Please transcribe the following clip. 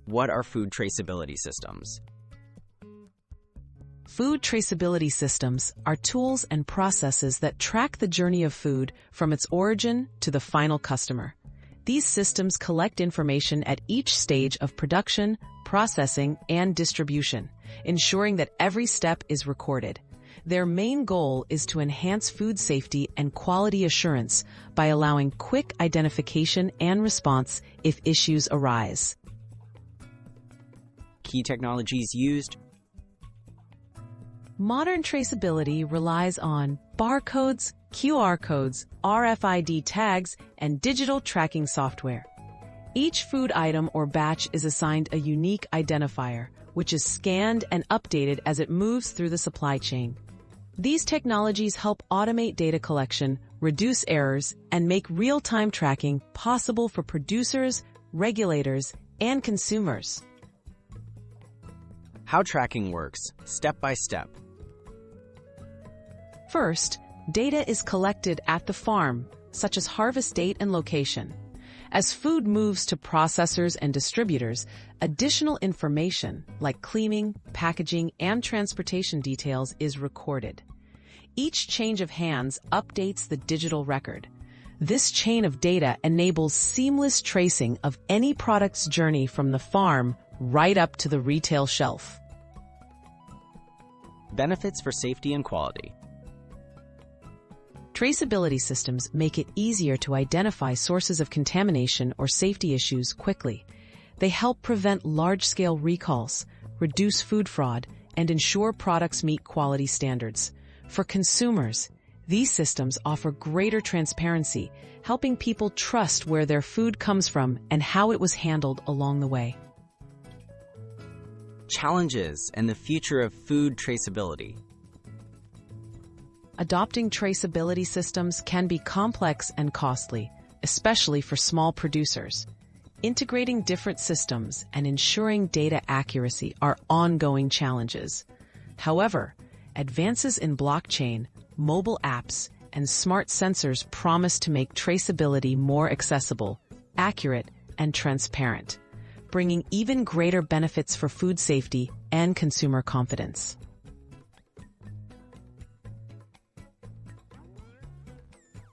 What are food traceability systems? Food traceability systems are tools and processes that track the journey of food from its origin to the final customer. These systems collect information at each stage of production, processing, and distribution, ensuring that every step is recorded. Their main goal is to enhance food safety and quality assurance by allowing quick identification and response if issues arise. Key technologies used. Modern traceability relies on barcodes, QR codes, RFID tags, and digital tracking software. Each food item or batch is assigned a unique identifier, which is scanned and updated as it moves through the supply chain. These technologies help automate data collection, reduce errors, and make real-time tracking possible for producers, regulators, and consumers. How tracking works, step by step. First, data is collected at the farm, such as harvest date and location. As food moves to processors and distributors, additional information like cleaning, packaging, and transportation details is recorded. Each change of hands updates the digital record. This chain of data enables seamless tracing of any product's journey from the farm right up to the retail shelf. Benefits for safety and quality. Traceability systems make it easier to identify sources of contamination or safety issues quickly. They help prevent large-scale recalls, reduce food fraud, and ensure products meet quality standards. For consumers, these systems offer greater transparency, helping people trust where their food comes from and how it was handled along the way. Challenges and the future of food traceability. Adopting traceability systems can be complex and costly, especially for small producers. Integrating different systems and ensuring data accuracy are ongoing challenges. However, advances in blockchain, mobile apps, and smart sensors promise to make traceability more accessible, accurate, and transparent, bringing even greater benefits for food safety and consumer confidence.